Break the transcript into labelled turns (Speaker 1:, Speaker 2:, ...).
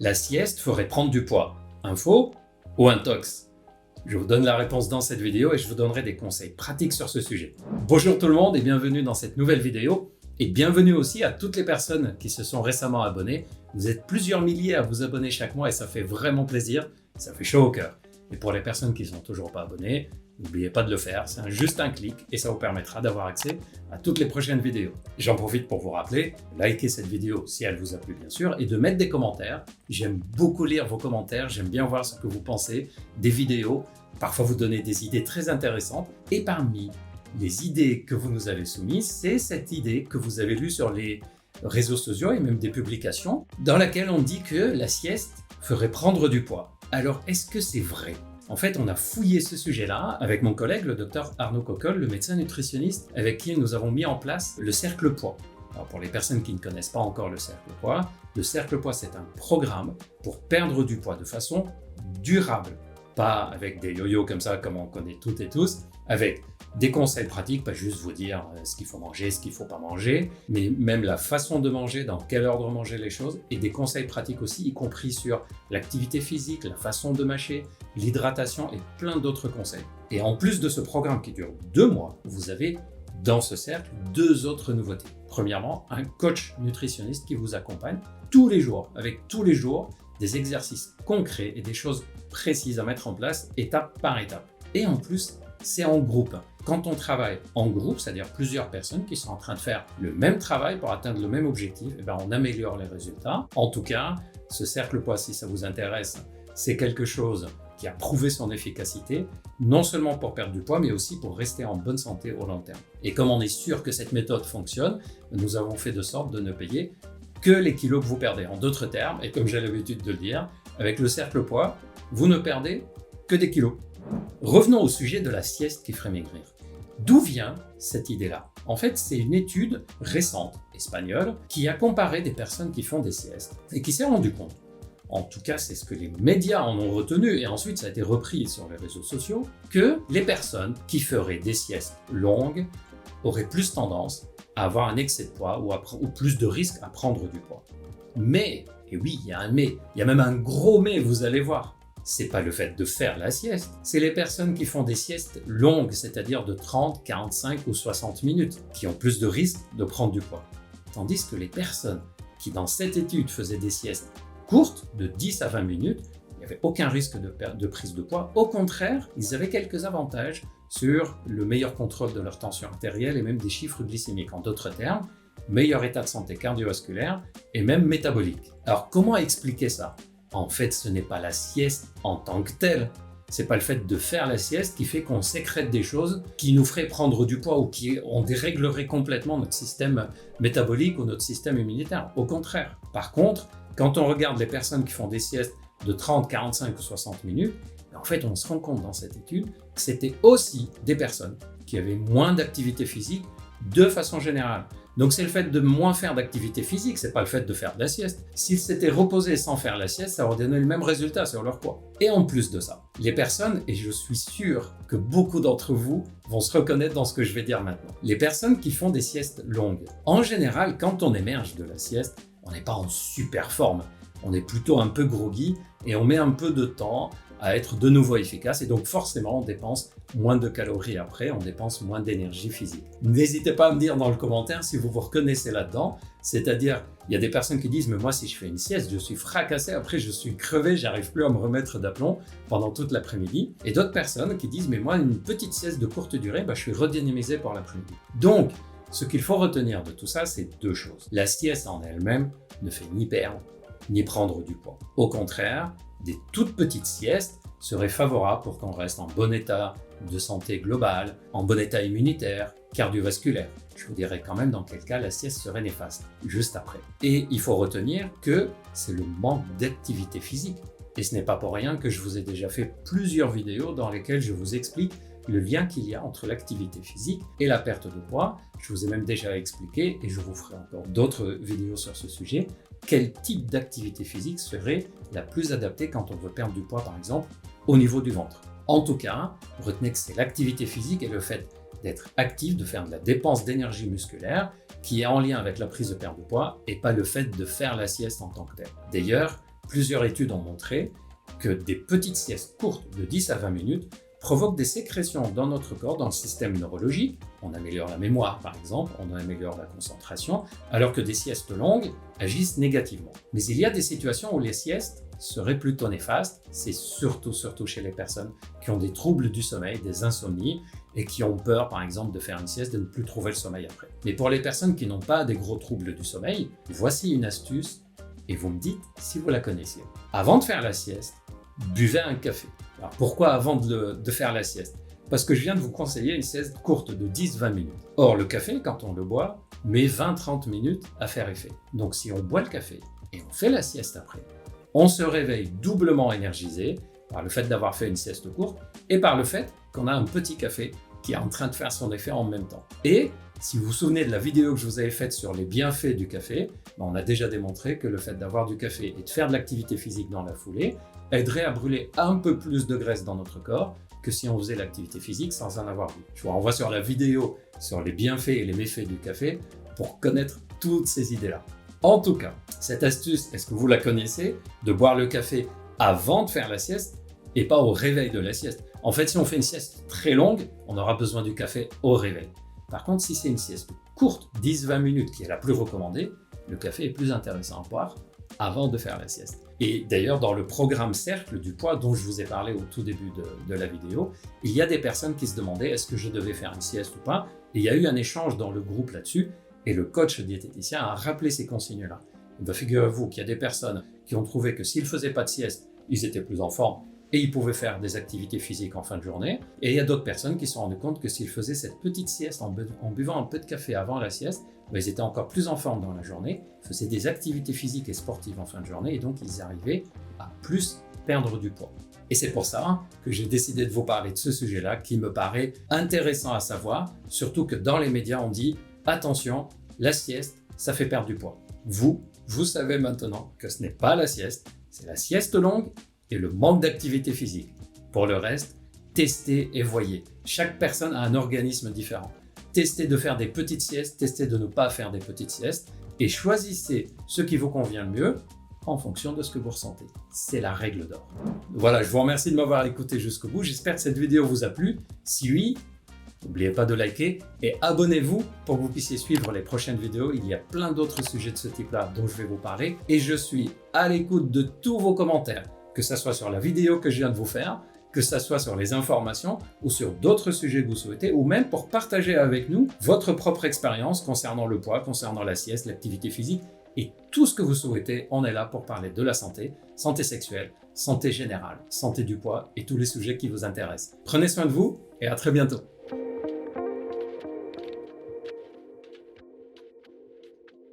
Speaker 1: La sieste ferait prendre du poids. Info ou intox? Je vous donne la réponse dans cette vidéo et je vous donnerai des conseils pratiques sur ce sujet. Bonjour tout le monde et bienvenue dans cette nouvelle vidéo. Et bienvenue aussi à toutes les personnes qui se sont récemment abonnées. Vous êtes plusieurs milliers à vous abonner chaque mois et ça fait vraiment plaisir. Ça fait chaud au cœur. Et pour les personnes qui ne sont toujours pas abonnées, n'oubliez pas de le faire. C'est juste un clic et ça vous permettra d'avoir accès à toutes les prochaines vidéos. J'en profite pour vous rappeler, likez cette vidéo si elle vous a plu bien sûr et de mettre des commentaires. J'aime beaucoup lire vos commentaires, j'aime bien voir ce que vous pensez des vidéos. Parfois vous donnez des idées très intéressantes et parmi les idées que vous nous avez soumises, c'est cette idée que vous avez lue sur les réseaux sociaux et même des publications dans laquelle on dit que la sieste ferait prendre du poids. Alors est-ce que c'est vrai ? En fait, on a fouillé ce sujet-là avec mon collègue, le docteur Arnaud Cocolle, le médecin nutritionniste avec qui nous avons mis en place le cercle poids. Alors pour les personnes qui ne connaissent pas encore le cercle poids, c'est un programme pour perdre du poids de façon durable. Pas avec des yo-yo comme ça, comme on connaît toutes et tous, avec des conseils pratiques, pas juste vous dire ce qu'il faut manger, ce qu'il ne faut pas manger, mais même la façon de manger, dans quel ordre manger les choses, et des conseils pratiques aussi, y compris sur l'activité physique, la façon de mâcher, l'hydratation et plein d'autres conseils. Et en plus de ce programme qui dure 2 mois, vous avez dans ce cercle 2 autres nouveautés. Premièrement, un coach nutritionniste qui vous accompagne tous les jours, avec tous les jours des exercices concrets et des choses précises à mettre en place, étape par étape. Et en plus, c'est en groupe. Quand on travaille en groupe, c'est-à-dire plusieurs personnes qui sont en train de faire le même travail pour atteindre le même objectif, on améliore les résultats. En tout cas, ce cercle poids, si ça vous intéresse, c'est quelque chose qui a prouvé son efficacité, non seulement pour perdre du poids, mais aussi pour rester en bonne santé au long terme. Et comme on est sûr que cette méthode fonctionne, nous avons fait de sorte de ne payer que les kilos que vous perdez. En d'autres termes, et comme j'ai l'habitude de le dire, avec le cercle poids, vous ne perdez que des kilos. Revenons au sujet de la sieste qui ferait maigrir. D'où vient cette idée-là ? En fait, c'est une étude récente, espagnole, qui a comparé des personnes qui font des siestes et qui s'est rendu compte, en tout cas c'est ce que les médias en ont retenu et ensuite ça a été repris sur les réseaux sociaux, que les personnes qui feraient des siestes longues auraient plus tendance à avoir un excès de poids ou plus de risques à prendre du poids. Mais, et oui, il y a un mais, il y a même un gros mais, vous allez voir. C'est pas le fait de faire la sieste, c'est les personnes qui font des siestes longues, c'est-à-dire de 30, 45 ou 60 minutes, qui ont plus de risques de prendre du poids. Tandis que les personnes qui dans cette étude faisaient des siestes courtes, de 10 à 20 minutes, il n'y avait aucun risque de prise de poids. Au contraire, ils avaient quelques avantages sur le meilleur contrôle de leur tension artérielle et même des chiffres glycémiques. En d'autres termes, meilleur état de santé cardiovasculaire et même métabolique. Alors comment expliquer ça ? En fait, ce n'est pas la sieste en tant que telle. C'est pas le fait de faire la sieste qui fait qu'on sécrète des choses qui nous feraient prendre du poids ou qui on déréglerait complètement notre système métabolique ou notre système immunitaire. Au contraire. Par contre, quand on regarde les personnes qui font des siestes de 30, 45 ou 60 minutes, en fait, on se rend compte dans cette étude que c'était aussi des personnes qui avaient moins d'activité physique de façon générale. Donc c'est le fait de moins faire d'activité physique, c'est pas le fait de faire de la sieste. S'ils s'étaient reposés sans faire la sieste, ça aurait donné le même résultat sur leur poids. Et en plus de ça, les personnes, et je suis sûr que beaucoup d'entre vous vont se reconnaître dans ce que je vais dire maintenant, les personnes qui font des siestes longues, en général, quand on émerge de la sieste, on n'est pas en super forme. On est plutôt un peu groggy et on met un peu de temps à être de nouveau efficace et donc forcément on dépense moins de calories après, on dépense moins d'énergie physique. N'hésitez pas à me dire dans le commentaire si vous vous reconnaissez là-dedans, c'est-à-dire il y a des personnes qui disent mais moi si je fais une sieste je suis fracassé, après je suis crevé, j'arrive plus à me remettre d'aplomb pendant toute l'après-midi, et d'autres personnes qui disent mais moi une petite sieste de courte durée, je suis redynamisé pour l'après-midi. Donc ce qu'il faut retenir de tout ça, c'est 2 choses. La sieste en elle-même ne fait ni perdre ni prendre du poids. Au contraire, des toutes petites siestes seraient favorables pour qu'on reste en bon état de santé globale, en bon état immunitaire, cardiovasculaire. Je vous dirai quand même dans quel cas la sieste serait néfaste, juste après. Et il faut retenir que c'est le manque d'activité physique. Et ce n'est pas pour rien que je vous ai déjà fait plusieurs vidéos dans lesquelles je vous explique le lien qu'il y a entre l'activité physique et la perte de poids. Je vous ai même déjà expliqué, et je vous ferai encore d'autres vidéos sur ce sujet, quel type d'activité physique serait la plus adaptée quand on veut perdre du poids, par exemple, au niveau du ventre. En tout cas, retenez que c'est l'activité physique et le fait d'être actif, de faire de la dépense d'énergie musculaire qui est en lien avec la prise de perte de poids et pas le fait de faire la sieste en tant que telle. D'ailleurs, Plusieurs études ont montré que des petites siestes courtes de 10 à 20 minutes provoquent des sécrétions dans notre corps, dans le système neurologique. On améliore la mémoire par exemple, on améliore la concentration, alors que des siestes longues agissent négativement. Mais il y a des situations où les siestes seraient plutôt néfastes, c'est surtout chez les personnes qui ont des troubles du sommeil, des insomnies, et qui ont peur par exemple de faire une sieste, de ne plus trouver le sommeil après. Mais pour les personnes qui n'ont pas des gros troubles du sommeil, voici une astuce, et vous me dites si vous la connaissiez. Avant de faire la sieste, buvez un café. Alors pourquoi avant de faire la sieste? Parce que je viens de vous conseiller une sieste courte de 10-20 minutes. Or, le café, quand on le boit, met 20-30 minutes à faire effet. Donc si on boit le café et on fait la sieste après, on se réveille doublement énergisé par le fait d'avoir fait une sieste courte et par le fait qu'on a un petit café qui est en train de faire son effet en même temps. Et si vous vous souvenez de la vidéo que je vous avais faite sur les bienfaits du café, on a déjà démontré que le fait d'avoir du café et de faire de l'activité physique dans la foulée aiderait à brûler un peu plus de graisse dans notre corps que si on faisait l'activité physique sans en avoir bu. Je vous renvoie sur la vidéo sur les bienfaits et les méfaits du café pour connaître toutes ces idées-là. En tout cas, cette astuce, est-ce que vous la connaissez? De boire le café avant de faire la sieste et pas au réveil de la sieste. En fait, si on fait une sieste très longue, on aura besoin du café au réveil. Par contre, si c'est une sieste courte, 10-20 minutes, qui est la plus recommandée, le café est plus intéressant à boire avant de faire la sieste. Et d'ailleurs, dans le programme Cercle du poids dont je vous ai parlé au tout début de la vidéo, il y a des personnes qui se demandaient est-ce que je devais faire une sieste ou pas. Et il y a eu un échange dans le groupe là-dessus et le coach diététicien a rappelé ces consignes-là. Figurez-vous qu'il y a des personnes qui ont trouvé que s'ils ne faisaient pas de sieste, ils étaient plus en forme et ils pouvaient faire des activités physiques en fin de journée. Et il y a d'autres personnes qui se sont rendues compte que s'ils faisaient cette petite sieste en buvant un peu de café avant la sieste, ils étaient encore plus en forme dans la journée, faisaient des activités physiques et sportives en fin de journée et donc ils arrivaient à plus perdre du poids. Et c'est pour ça que j'ai décidé de vous parler de ce sujet-là qui me paraît intéressant à savoir, surtout que dans les médias on dit « Attention, la sieste, ça fait perdre du poids ». Vous savez maintenant que ce n'est pas la sieste, c'est la sieste longue et le manque d'activité physique. Pour le reste, testez et voyez. Chaque personne a un organisme différent. Testez de faire des petites siestes, testez de ne pas faire des petites siestes et choisissez ce qui vous convient le mieux en fonction de ce que vous ressentez. C'est la règle d'or. Voilà, je vous remercie de m'avoir écouté jusqu'au bout. J'espère que cette vidéo vous a plu. Si oui, n'oubliez pas de liker et abonnez-vous pour que vous puissiez suivre les prochaines vidéos. Il y a plein d'autres sujets de ce type-là dont je vais vous parler et je suis à l'écoute de tous vos commentaires, que ce soit sur la vidéo que je viens de vous faire, que ce soit sur les informations ou sur d'autres sujets que vous souhaitez, ou même pour partager avec nous votre propre expérience concernant le poids, concernant la sieste, l'activité physique et tout ce que vous souhaitez. On est là pour parler de la santé, santé sexuelle, santé générale, santé du poids et tous les sujets qui vous intéressent. Prenez soin de vous et à très bientôt.